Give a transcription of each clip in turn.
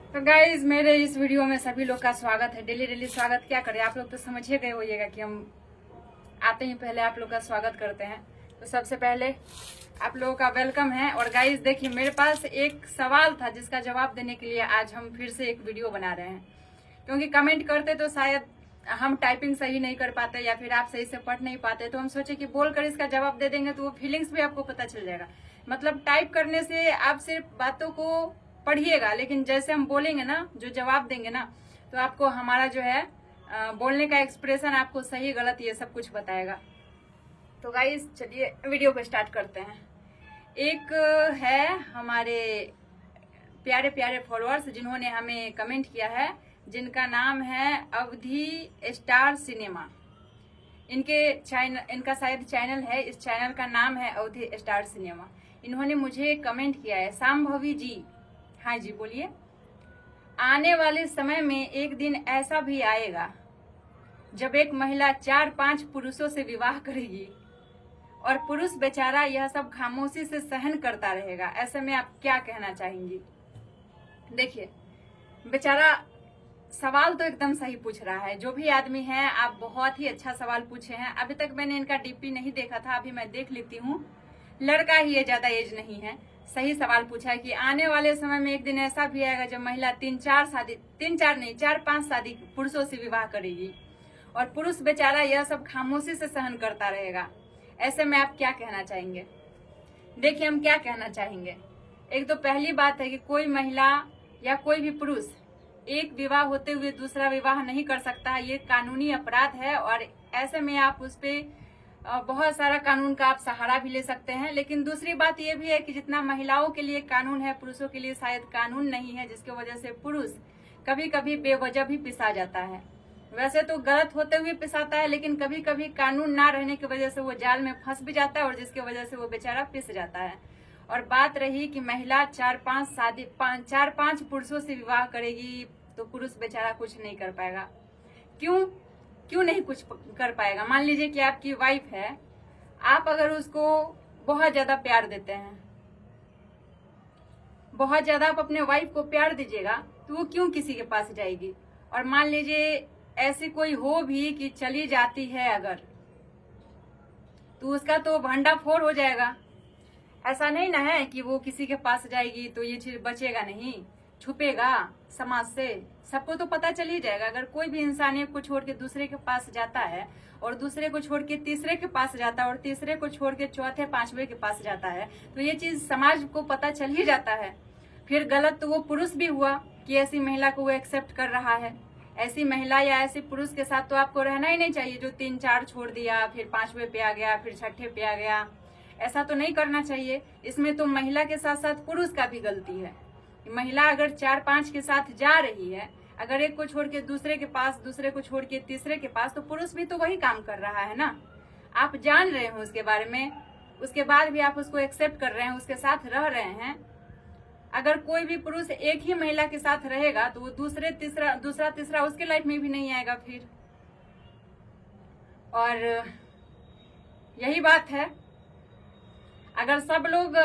तो गाइज मेरे इस वीडियो में सभी लोग का स्वागत है। डेली स्वागत क्या करें, आप लोग तो समझ ही गए होइएगा कि हम आते ही पहले आप लोग का स्वागत करते हैं। तो सबसे पहले आप लोगों का वेलकम है। और गाइज देखिए, मेरे पास एक सवाल था जिसका जवाब देने के लिए आज हम फिर से एक वीडियो बना रहे हैं। क्योंकि कमेंट करते तो शायद हम टाइपिंग सही नहीं कर पाते या फिर आप सही से पढ़ नहीं पाते, तो हम सोचे कि बोलकर इसका जवाब दे देंगे तो वो फीलिंग्स भी आपको पता चल जाएगा। मतलब टाइप करने से आप सिर्फ बातों को पढ़िएगा, लेकिन जैसे हम बोलेंगे ना, जो जवाब देंगे ना, तो आपको हमारा जो है बोलने का एक्सप्रेशन आपको सही गलत ये सब कुछ बताएगा। तो गाइस चलिए वीडियो को स्टार्ट करते हैं। एक है हमारे प्यारे प्यारे फॉलोअर्स जिन्होंने हमें कमेंट किया है, जिनका नाम है अवधि स्टार सिनेमा। इनका शायद चैनल है, इस चैनल का नाम है अवधि स्टार सिनेमा। इन्होंने मुझे कमेंट किया है, सांभवी जी, हाँ जी बोलिए। आने वाले समय में एक दिन ऐसा भी आएगा जब एक महिला 4-5 पुरुषों से विवाह करेगी और पुरुष बेचारा यह सब खामोशी से सहन करता रहेगा। ऐसे में आप क्या कहना चाहेंगी? देखिए बेचारा सवाल तो एकदम सही पूछ रहा है। जो भी आदमी है, आप बहुत ही अच्छा सवाल पूछे हैं। अभी तक मैंने इनका डीपी नहीं देखा था, अभी मैं देख लेती हूँ। लड़का ही है, ज्यादा एज नहीं है। सही सवाल पूछा है कि आने वाले समय में एक दिन ऐसा भी आएगा जब महिला 4-5 शादी पुरुषों से विवाह करेगी और पुरुष बेचारा यह सब खामोशी से सहन करता रहेगा। ऐसे में आप क्या कहना चाहेंगे? देखिए हम क्या कहना चाहेंगे। एक तो पहली बात है कि कोई महिला या कोई भी पुरुष एक विवाह होते हुए दूसरा विवाह नहीं कर सकता है। ये कानूनी अपराध है और ऐसे में आप उस पर बहुत सारा कानून का आप सहारा भी ले सकते हैं। लेकिन दूसरी बात यह भी है कि जितना महिलाओं के लिए कानून है, पुरुषों के लिए शायद कानून नहीं है, जिसकी वजह से पुरुष कभी कभी बेवजह भी पिसा जाता है। वैसे तो गलत होते हुए पिसाता है, लेकिन कभी कभी कानून ना रहने की वजह से वो जाल में फंस भी जाता है और जिसकी वजह से वो बेचारा पिस जाता है। और बात रही कि महिला 4-5 पुरुषों से विवाह करेगी तो पुरुष बेचारा कुछ नहीं कर पाएगा। क्यों नहीं कुछ कर पाएगा? मान लीजिए कि आपकी वाइफ है, आप अगर उसको बहुत ज्यादा प्यार देते हैं, बहुत ज्यादा आप अपने वाइफ को प्यार दीजिएगा, तो वो क्यों किसी के पास जाएगी? और मान लीजिए ऐसी कोई हो भी कि चली जाती है अगर, तो उसका तो भंडाफोड़ हो जाएगा। ऐसा नहीं ना है कि वो किसी के पास जाएगी तो ये चीज बचेगा नहीं, छुपेगा समाज से। सबको तो पता चल ही जाएगा। अगर कोई भी इंसान एक को छोड़ के दूसरे के पास जाता है और दूसरे को छोड़ के तीसरे के पास जाता है और तीसरे को छोड़ के चौथे 5वें के पास जाता है, तो ये चीज समाज को पता चल ही जाता है। फिर गलत तो वो पुरुष भी हुआ कि ऐसी महिला को वो एक्सेप्ट कर रहा है। ऐसी महिला या ऐसे पुरुष के साथ तो आपको रहना ही नहीं चाहिए जो 3-4 छोड़ दिया, फिर 5वें पे आ गया, फिर 6ठे पे आ गया। ऐसा तो नहीं करना चाहिए। इसमें तो महिला के साथ साथ पुरुष का भी गलती है। महिला अगर 4-5 के साथ जा रही है, अगर एक को छोड़ के दूसरे के पास, दूसरे को छोड़ के तीसरे के पास, तो पुरुष भी तो वही काम कर रहा है ना। आप जान रहे हो उसके बारे में, उसके बाद भी आप उसको एक्सेप्ट कर रहे हैं, उसके साथ रह रहे हैं। अगर कोई भी पुरुष एक ही महिला के साथ रहेगा तो वो दूसरा तीसरा उसके लाइफ में भी नहीं आएगा फिर। और यही बात है, अगर सब लोग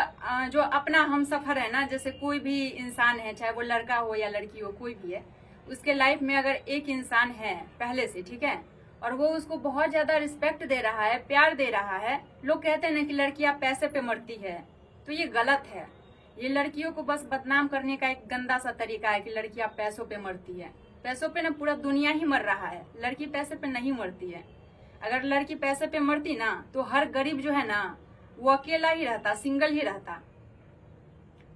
जो अपना हम सफर है ना, जैसे कोई भी इंसान है, चाहे वो लड़का हो या लड़की हो, कोई भी है, उसके लाइफ में अगर एक इंसान है पहले से, ठीक है, और वो उसको बहुत ज्यादा रिस्पेक्ट दे रहा है, प्यार दे रहा है। लोग कहते हैं ना कि लड़कियां पैसे पे मरती है, तो ये गलत है। ये लड़कियों को बस बदनाम करने का एक गंदा सा तरीका है कि लड़कियां पैसों पे मरती है। पैसों पे ना पूरा दुनिया ही मर रहा है, लड़की पैसे पे नहीं मरती है। अगर लड़की पैसे पे मरती ना तो हर गरीब जो है ना वो अकेला ही रहता, सिंगल ही रहता,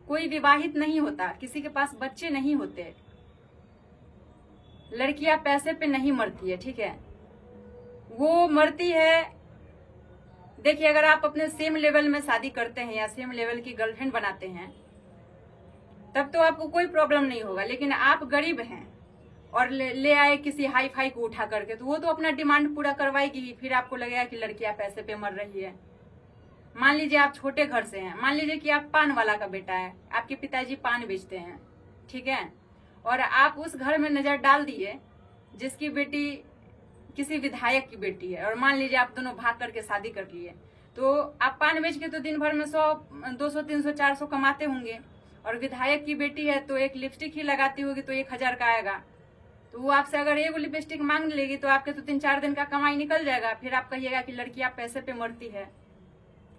कोई विवाहित नहीं होता, किसी के पास बच्चे नहीं होते। लड़कियां पैसे पे नहीं मरती है, ठीक है, वो मरती है। देखिए अगर आप अपने सेम लेवल में शादी करते हैं या सेम लेवल की गर्लफ्रेंड बनाते हैं, तब तो आपको कोई प्रॉब्लम नहीं होगा। लेकिन आप गरीब हैं और ले आए किसी हाई फाई को उठा करके, तो वो तो अपना डिमांड पूरा करवाएगी ही। फिर आपको लगेगा कि लड़कियां पैसे पे मर रही है। मान लीजिए आप छोटे घर से हैं, मान लीजिए कि आप पान वाला का बेटा है, आपके पिताजी पान बेचते हैं, ठीक है, और आप उस घर में नजर डाल दिए जिसकी बेटी किसी विधायक की बेटी है, और मान लीजिए आप दोनों भाग करके शादी कर लिए, तो आप पान बेच के तो दिन भर में 100, 200, 300, 400 कमाते होंगे, और विधायक की बेटी है तो एक लिपस्टिक ही लगाती होगी तो 1,000 का आएगा। तो वो आपसे अगर एक लिपस्टिक मांग लेगी तो आपके तो 3-4 दिन का कमाई निकल जाएगा। फिर आप कहिएगा कि लड़कियां पैसे पे मरती है।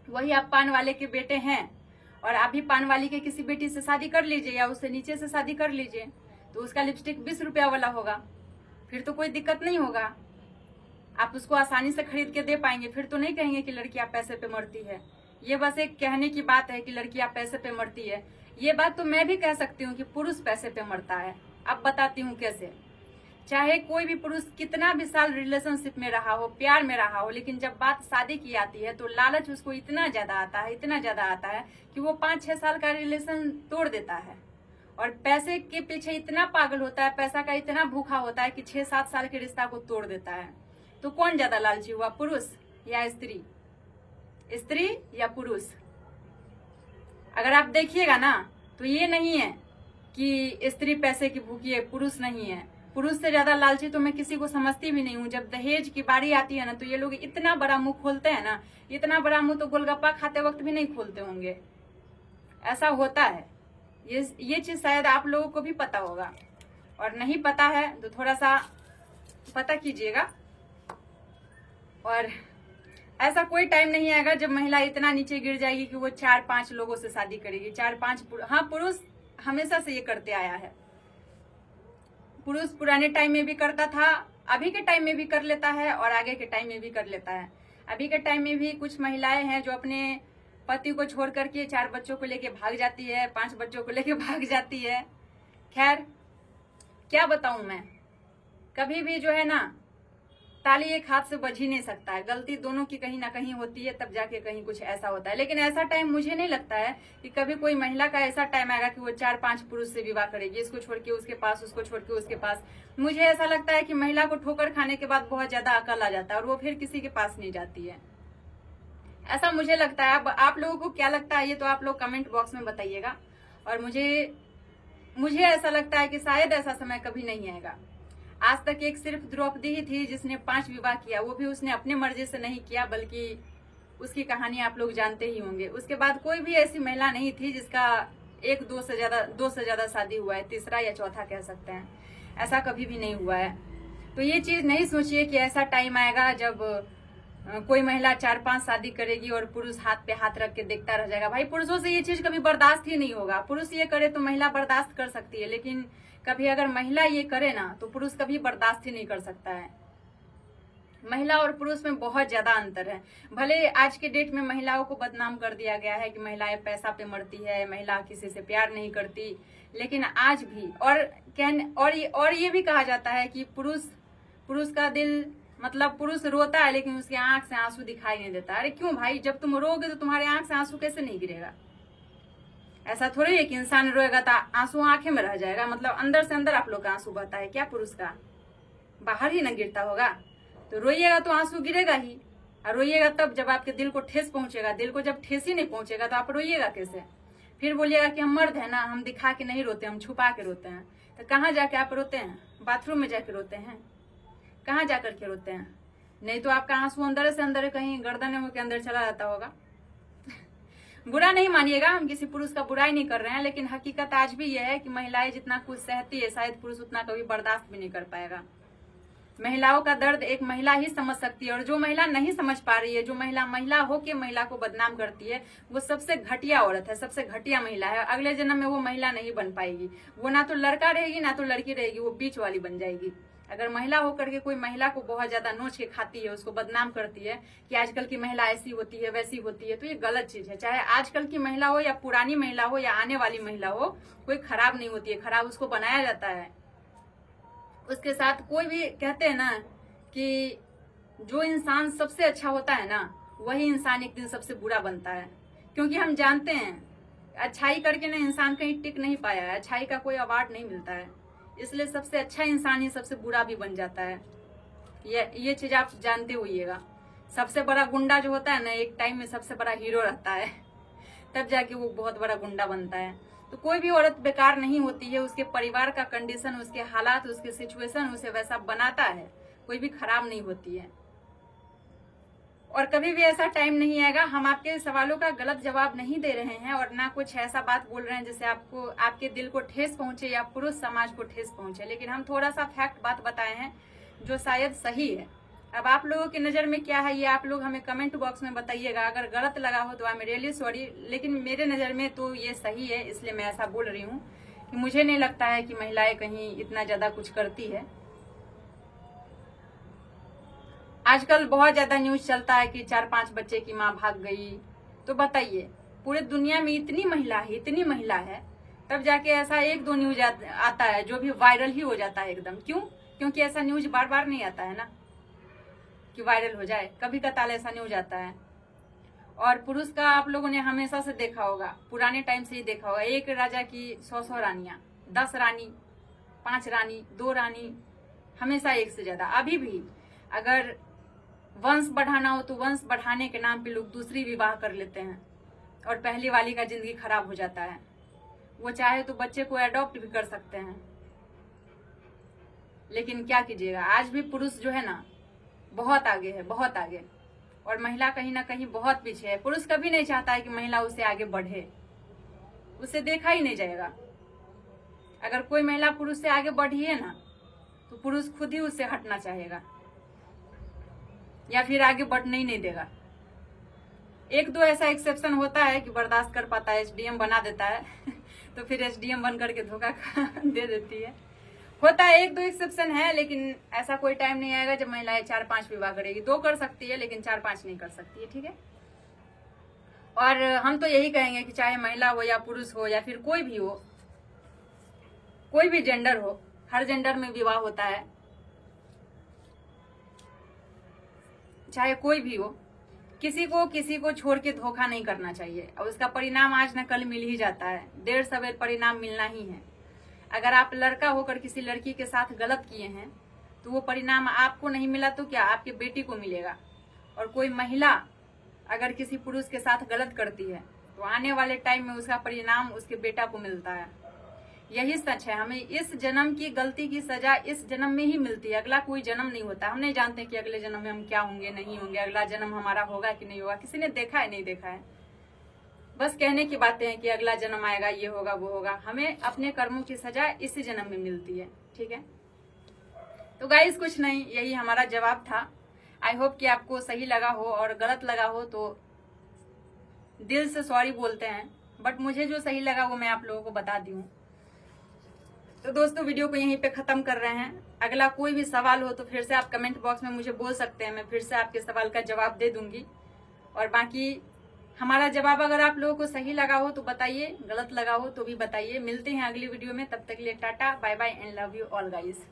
वही आप पान वाले के बेटे हैं और आप भी पान वाली के किसी बेटी से शादी कर लीजिए या उससे नीचे से शादी कर लीजिए, तो उसका लिपस्टिक 20 रुपया वाला होगा। फिर तो कोई दिक्कत नहीं होगा, आप उसको आसानी से खरीद के दे पाएंगे। फिर तो नहीं कहेंगे कि लड़कियां पैसे पे मरती है। ये बस एक कहने की बात है कि लड़कियां पैसे पे मरती है। ये बात तो मैं भी कह सकती हूँ कि पुरुष पैसे पे मरता है। अब बताती हूँ कैसे। चाहे कोई भी पुरुष कितना भी साल रिलेशनशिप में रहा हो, प्यार में रहा हो, लेकिन जब बात शादी की आती है तो लालच उसको इतना ज्यादा आता है, इतना ज्यादा आता है कि वो 5-6 साल का रिलेशन तोड़ देता है और पैसे के पीछे इतना पागल होता है, पैसा का इतना भूखा होता है कि 6-7 साल के रिश्ता को तोड़ देता है। तो कौन ज्यादा लालची हुआ, पुरुष या स्त्री? स्त्री या पुरुष? अगर आप देखिएगा ना तो ये नहीं है कि स्त्री पैसे की भूखी है, पुरुष नहीं है। पुरुष से ज्यादा लालची तो मैं किसी को समझती भी नहीं हूँ। जब दहेज की बारी आती है ना तो ये लोग इतना बड़ा मुंह खोलते हैं ना, इतना बड़ा मुंह तो गोलगप्पा खाते वक्त भी नहीं खोलते होंगे। ऐसा होता है। ये चीज शायद आप लोगों को भी पता होगा, और नहीं पता है तो थोड़ा सा पता कीजिएगा। और ऐसा कोई टाइम नहीं आएगा जब महिला इतना नीचे गिर जाएगी कि वो 4-5 लोगों से शादी करेगी। 4-5 हाँ, पुरुष हमेशा से ये करते आया है। पुरुष पुराने टाइम में भी करता था, अभी के टाइम में भी कर लेता है और आगे के टाइम में भी कर लेता है। अभी के टाइम में भी कुछ महिलाएं हैं जो अपने पति को छोड़ करके 4 बच्चों को लेके भाग जाती है, 5 बच्चों को लेके भाग जाती है। खैर क्या बताऊं मैं, कभी भी जो है ना ताली एक हाथ से बज ही नहीं सकता है। गलती दोनों की कहीं ना कहीं होती है, तब जाके कहीं कुछ ऐसा होता है। लेकिन ऐसा टाइम मुझे नहीं लगता है कि कभी कोई महिला का ऐसा टाइम आएगा कि वो 4-5 पुरुष से विवाह करेगी, इसको छोड़ के उसके पास, उसको छोड़ के उसके पास। मुझे ऐसा लगता है कि महिला को ठोकर खाने के बाद बहुत ज्यादा अकल आ जाता है और वो फिर किसी के पास नहीं जाती है। ऐसा मुझे लगता है। अब आप लोगों को क्या लगता है ये तो आप लोग कमेंट बॉक्स में बताइएगा। और मुझे ऐसा लगता है कि शायद ऐसा समय कभी नहीं आएगा। आज तक एक सिर्फ द्रौपदी ही थी जिसने 5 विवाह किया, वो भी उसने अपने मर्जी से नहीं किया, बल्कि उसकी कहानी आप लोग जानते ही होंगे। उसके बाद कोई भी ऐसी महिला नहीं थी जिसका 1-2 से ज्यादा शादी हुआ है, तीसरा या चौथा कह सकते हैं। ऐसा कभी भी नहीं हुआ है। तो ये चीज नहीं सोचिए कि ऐसा टाइम आएगा जब कोई महिला 4-5 शादी करेगी और पुरुष हाथ पे हाथ रख के देखता रह जाएगा। भाई पुरुषों से ये चीज कभी बर्दाश्त ही नहीं होगा। पुरुष ये करे तो महिला बर्दाश्त कर सकती है, लेकिन कभी अगर महिला ये करे ना तो पुरुष कभी बर्दाश्त ही नहीं कर सकता है। महिला और पुरुष में बहुत ज्यादा अंतर है। भले आज के डेट में महिलाओं को बदनाम कर दिया गया है कि महिलाएं पैसा पे मरती है, महिला किसी से प्यार नहीं करती, लेकिन आज भी और ये भी कहा जाता है कि पुरुष का दिल, मतलब पुरुष रोता है लेकिन उसकी आंख से आंसू दिखाई नहीं देता। अरे क्यों भाई, जब तुम रोगे तो तुम्हारे आंख से आंसू कैसे नहीं गिरेगा? ऐसा थोड़ी है कि इंसान रोएगा तो आंसू आंखें में रह जाएगा। मतलब अंदर से अंदर आप लोग का आंसू बहता है क्या पुरुष का? बाहर ही ना गिरता होगा। तो रोइएगा तो आंसू गिरेगा ही, और रोइएगा तब जब आपके दिल को ठेस पहुंचेगा। दिल को जब ठेस ही नहीं पहुंचेगा तो आप रोइएगा कैसे? फिर बोलिएगा कि हम मर्द है ना, हम दिखा के नहीं रोते, हम छुपा के रोते हैं। तो कहाँ जाके आप रोते हैं? बाथरूम में जाके रोते हैं? कहाँ जाकर के रोते हैं? नहीं तो आपका आंसू अंदर से अंदर कहीं गर्दन के अंदर चला जाता होगा। बुरा नहीं मानिएगा, हम किसी पुरुष का बुराई नहीं कर रहे हैं, लेकिन हकीकत आज भी यह है कि महिलाएं जितना कुछ सहती है शायद पुरुष उतना कभी बर्दाश्त भी नहीं कर पाएगा। महिलाओं का दर्द एक महिला ही समझ सकती है, और जो महिला नहीं समझ पा रही है, जो महिला होके महिला को बदनाम करती है, वो सबसे घटिया औरत है, सबसे घटिया महिला है। अगले जन्म में वो महिला नहीं बन पाएगी। वो ना तो लड़का रहेगी ना तो लड़की रहेगी, वो बीच वाली बन जाएगी। अगर महिला होकर के कोई महिला को बहुत ज्यादा नोच के खाती है, उसको बदनाम करती है कि आजकल की महिला ऐसी होती है वैसी होती है, तो ये गलत चीज है। चाहे आजकल की महिला हो या पुरानी महिला हो या आने वाली महिला हो, कोई खराब नहीं होती है, खराब उसको बनाया जाता है। उसके साथ कोई भी कहते हैं ना कि जो इंसान सबसे अच्छा होता है ना, वही इंसान एक दिन सबसे बुरा बनता है। क्योंकि हम जानते हैं अच्छाई करके ना इंसान कहीं टिक नहीं पाया है, अच्छाई का कोई अवार्ड नहीं मिलता है, इसलिए सबसे अच्छा इंसान ही सबसे बुरा भी बन जाता है। ये चीज आप जानते होइएगा। सबसे बड़ा गुंडा जो होता है ना, एक टाइम में सबसे बड़ा हीरो रहता है, तब जाके वो बहुत बड़ा गुंडा बनता है। तो कोई भी औरत बेकार नहीं होती है, उसके परिवार का कंडीशन, उसके हालात, उसके सिचुएशन उसे वैसा बनाता है, कोई भी खराब नहीं होती है। और कभी भी ऐसा टाइम नहीं आएगा, हम आपके सवालों का गलत जवाब नहीं दे रहे हैं और ना कुछ ऐसा बात बोल रहे हैं जिससे आपको आपके दिल को ठेस पहुंचे या पुरुष समाज को ठेस पहुंचे, लेकिन हम थोड़ा सा फैक्ट बात बताए हैं जो शायद सही है। अब आप लोगों की नजर में क्या है ये आप लोग हमें कमेंट बॉक्स में बताइएगा। अगर गलत लगा हो तो आई एम रियली सॉरी, लेकिन मेरे नजर में तो ये सही है, इसलिए मैं ऐसा बोल रही हूँ कि मुझे नहीं लगता है कि महिलाएं कहीं इतना ज्यादा कुछ करती है। आजकल बहुत ज्यादा न्यूज चलता है कि 4-5 बच्चे की माँ भाग गई, तो बताइए पूरे दुनिया में इतनी महिला है, तब जाके ऐसा 1-2 न्यूज आता है जो भी वायरल ही हो जाता है एकदम। क्यों? क्योंकि ऐसा न्यूज बार बार नहीं आता है ना कि वायरल हो जाए, कभी कताल ऐसा न्यूज आता है। और पुरुष का आप लोगों ने हमेशा से देखा होगा, पुराने टाइम से ही देखा होगा, एक राजा की 100 रानियां, 10 रानी, 5 रानी, 2 रानी, हमेशा एक से ज्यादा। अभी भी अगर वंश बढ़ाना हो तो वंश बढ़ाने के नाम पे लोग दूसरी विवाह कर लेते हैं और पहली वाली का जिंदगी खराब हो जाता है। वो चाहे तो बच्चे को अडॉप्ट भी कर सकते हैं, लेकिन क्या कीजिएगा, आज भी पुरुष जो है ना बहुत आगे है, बहुत आगे, और महिला कहीं ना कहीं बहुत पीछे है। पुरुष कभी नहीं चाहता है कि महिला उससे आगे बढ़े, उसे देखा ही नहीं जाएगा। अगर कोई महिला पुरुष से आगे बढ़ी है ना तो पुरुष खुद ही उससे हटना चाहेगा या फिर आगे बढ़ने ही नहीं देगा। 1-2 ऐसा एक्सेप्शन होता है कि बर्दाश्त कर पाता है, एसडीएम बना देता है तो फिर एसडीएम बन करके धोखा दे देती है। होता है, 1-2 एक्सेप्शन है, लेकिन ऐसा कोई टाइम नहीं आएगा जब महिलाएं 4-5 विवाह करेगी। 2 कर सकती है लेकिन 4-5 नहीं कर सकती है, ठीक है। और हम तो यही कहेंगे कि चाहे महिला हो या पुरुष हो या फिर कोई भी हो, कोई भी जेंडर हो, हर जेंडर में विवाह होता है, चाहे कोई भी हो, किसी को छोड़ के धोखा नहीं करना चाहिए। और उसका परिणाम आज न कल मिल ही जाता है, देर सवेर परिणाम मिलना ही है। अगर आप लड़का होकर किसी लड़की के साथ गलत किए हैं तो वो परिणाम आपको नहीं मिला तो क्या आपके बेटी को मिलेगा। और कोई महिला अगर किसी पुरुष के साथ गलत करती है तो आने वाले टाइम में उसका परिणाम उसके बेटा को मिलता है। यही सच है, हमें इस जन्म की गलती की सजा इस जन्म में ही मिलती है, अगला कोई जन्म नहीं होता। हम नहीं जानते कि अगले जन्म में हम क्या होंगे, नहीं होंगे, अगला जन्म हमारा होगा कि नहीं होगा, किसी ने देखा है नहीं देखा है, बस कहने की बातें हैं कि अगला जन्म आएगा, ये होगा वो होगा। हमें अपने कर्मों की सजा इसी जन्म में मिलती है, ठीक है। तो गाइस कुछ नहीं, यही हमारा जवाब था। आई होप कि आपको सही लगा हो, और गलत लगा हो तो दिल से सॉरी बोलते हैं, बट मुझे जो सही लगा वो मैं आप लोगों को बता दी हूँ। तो दोस्तों वीडियो को यहीं पे खत्म कर रहे हैं। अगला कोई भी सवाल हो तो फिर से आप कमेंट बॉक्स में मुझे बोल सकते हैं, मैं फिर से आपके सवाल का जवाब दे दूंगी। और बाकी हमारा जवाब अगर आप लोगों को सही लगा हो तो बताइए, गलत लगा हो तो भी बताइए। मिलते हैं अगली वीडियो में, तब तक के लिए tata bye bye and love you all guys.